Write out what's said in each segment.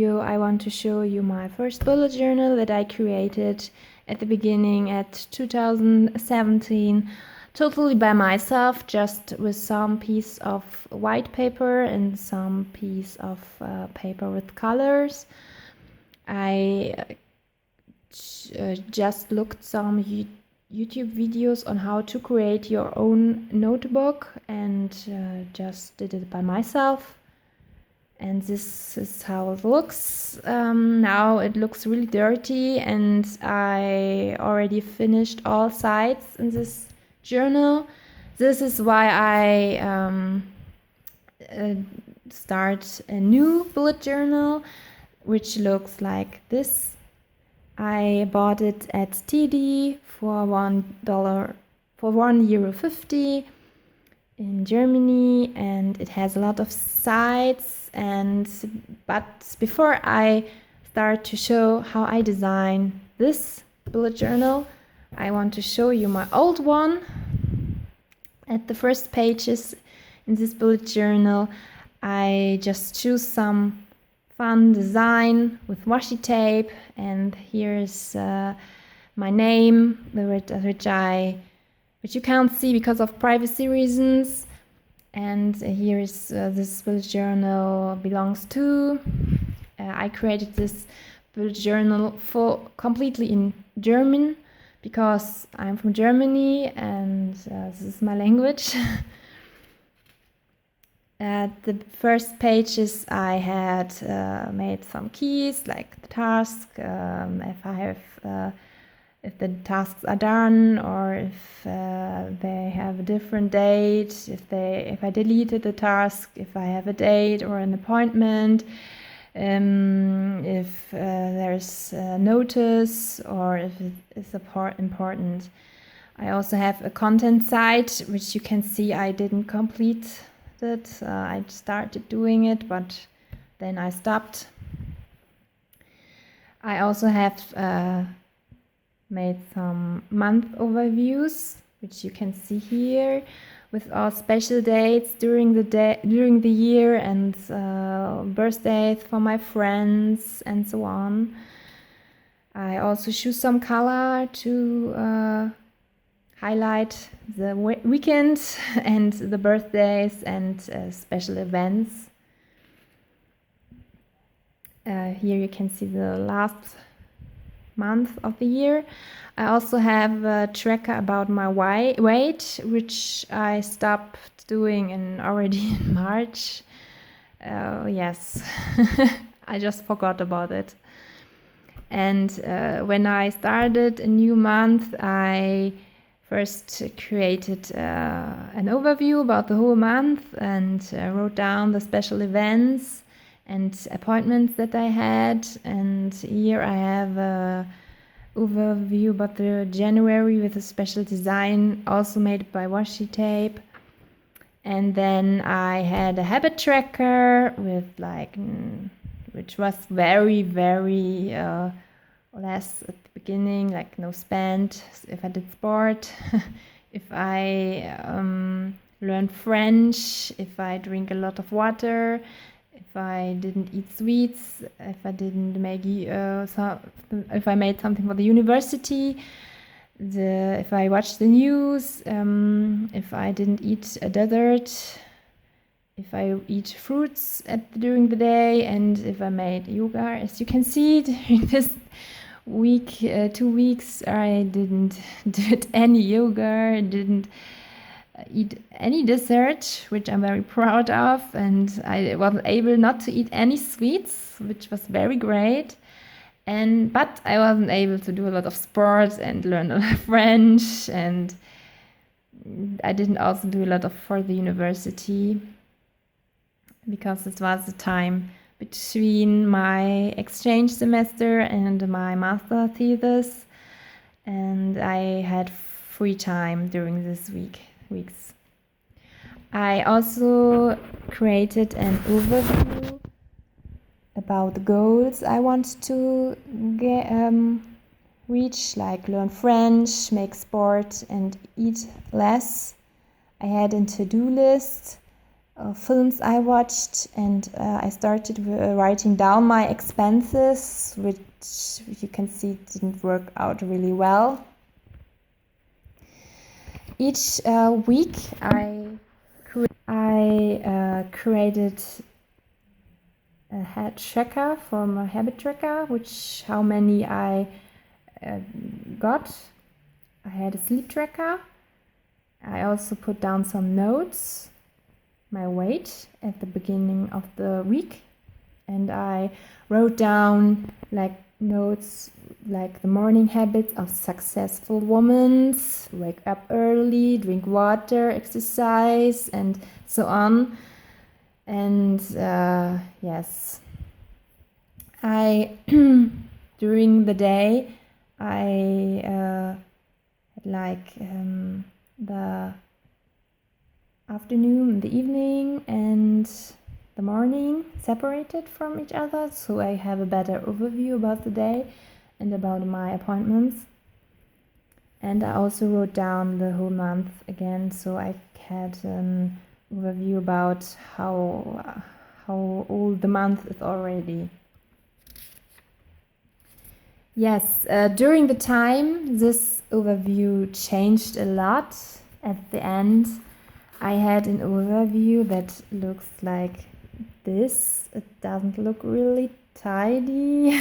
I want to show you my first bullet journal that I created at the beginning at 2017, totally by myself, just with some piece of white paper and some piece of paper with colors. I just looked some YouTube videos on how to create your own notebook and just did it by myself. And this is how it looks. Now it looks really dirty, and I already finished all sides in this journal. This is why I start a new bullet journal, which looks like this. I bought it at TD for $1 for €1.50 in Germany, and it has a lot of sides. But before I start to show how I design this bullet journal, I want to show you my old one. At the first pages in this bullet journal, I just choose some fun design with washi tape, and here's my name, which you can't see because of privacy reasons. And here is this bullet journal belongs to. I created this bullet journal completely in German because I'm from Germany and this is my language. At the first pages I had made some keys like the task, if the tasks are done, or if they have a different date, if I deleted the task, if I have a date or an appointment, if there's a notice, or if it is important. I also have a content side, which you can see I didn't complete it. I started doing it, but then I stopped. I also have made some month overviews, which you can see here, with all special dates during the year, and birthdays for my friends and so on. I also choose some color to highlight the weekend and the birthdays and special events. Here you can see the last month of the year. I also have a tracker about my weight, which I stopped doing already in March. Yes, I just forgot about it. And when I started a new month, I first created an overview about the whole month and wrote down the special events and appointments that I had. And here I have a overview about the January with a special design, also made by washi tape. And then I had a habit tracker with which was very less at the beginning, like no spend, if I did sport, if I learned French, if I drink a lot of water, if I didn't eat sweets, if I didn't make if I made something for the university, if I watched the news, if I didn't eat a dessert, if I eat fruits during the day, and if I made yoga. As you can see, during this week, 2 weeks, I didn't do any yoga, I didn't eat any dessert, which I'm very proud of, and I wasn't able not to eat any sweets, which was very great. But I wasn't able to do a lot of sports and learn a lot of French, and I didn't also do a lot for the university, because it was the time between my exchange semester and my master thesis, and I had free time during these weeks. I also created an overview about the goals I want to reach, like learn French, make sport, and eat less. I had a to-do list films I watched, and I started writing down my expenses, which you can see didn't work out really well. Each week I created a head tracker for my habit tracker, which how many I got. I had a sleep tracker. I also put down some notes, my weight at the beginning of the week, and I wrote down like notes like the morning habits of successful women: wake up early, drink water, exercise, and so on. And yes, I during the day I had like the afternoon, the evening, and the morning separated from each other, so I have a better overview about the day and about my appointments. And I also wrote down the whole month again, so I had an overview about how old the month is already. Yes, during the time this overview changed a lot. At the end I had an overview that looks like this. It doesn't look really tidy,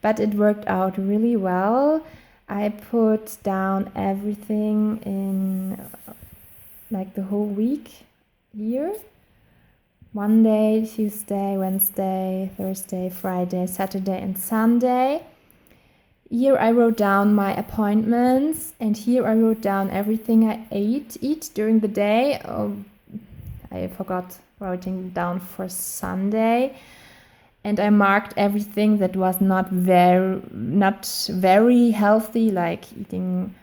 but it worked out really well. I put down everything in like the whole week here. Monday, Tuesday, Wednesday, Thursday, Friday, Saturday, and Sunday. Here I wrote down my appointments, and here I wrote down everything I eat during the day. I forgot writing down for Sunday, and I marked everything that was not very healthy, like eating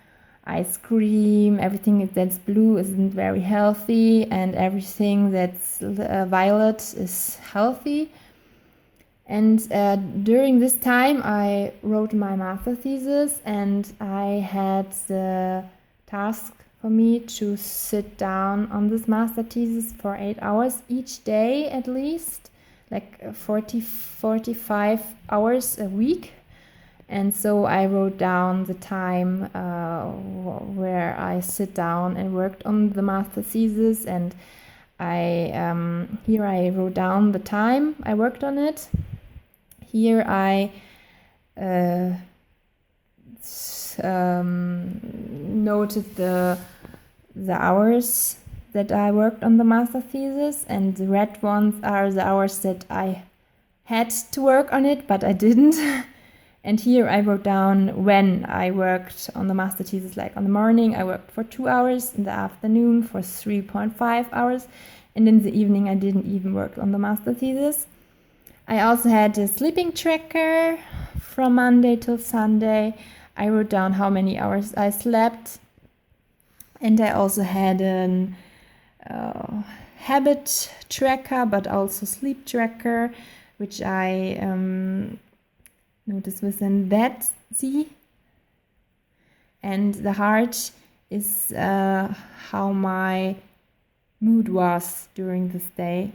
ice cream. Everything that's blue isn't very healthy, and everything that's violet is healthy. And during this time I wrote my master thesis, and I had the task for me to sit down on this master thesis for 8 hours each day, at least like 45 hours a week. And so I wrote down the time where I sit down and worked on the master thesis, and here I wrote down the time I worked on it. Here I noted the hours that I worked on the master thesis, and the red ones are the hours that I had to work on it, but I didn't. And here I wrote down when I worked on the master thesis, like on the morning I worked for 2 hours, in the afternoon for 3.5 hours, and in the evening I didn't even work on the master thesis. I also had a sleeping tracker from Monday till Sunday. I wrote down how many hours I slept, and I also had an habit tracker, but also sleep tracker, which I noticed within that Z. And the heart is how my mood was during this day.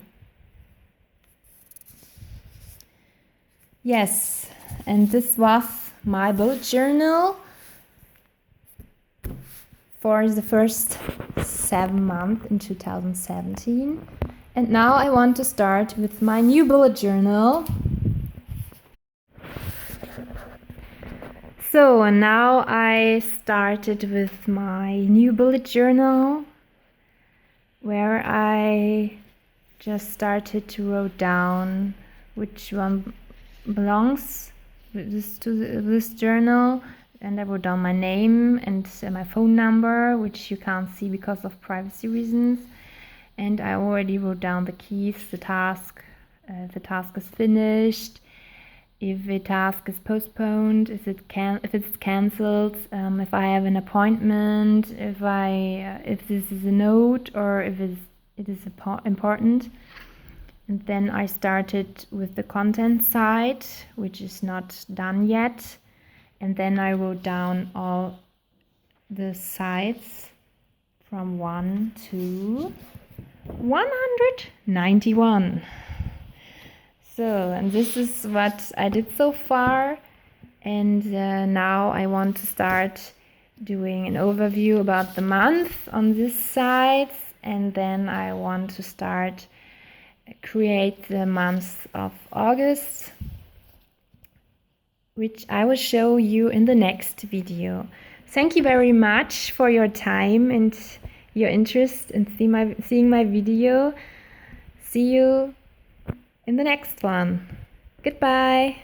Yes, and this was my bullet journal for the first 7 months in 2017. And now I want to start with my new bullet journal. So now I started with my new bullet journal, where I just started to write down which one belongs to this journal, and I wrote down my name and my phone number, which you can't see because of privacy reasons. And I already wrote down the keys, the task is finished, if a task is postponed, if it's cancelled, if I have an appointment, if this is a note, or if it is important. And then I started with the content side, which is not done yet. And then I wrote down all the sides from 1 to 191. So, and this is what I did so far. And now I want to start doing an overview about the month on this side. And then I want to start create the month of August, which I will show you in the next video. Thank you very much for your time and your interest in seeing my video. See you in the next one. Goodbye.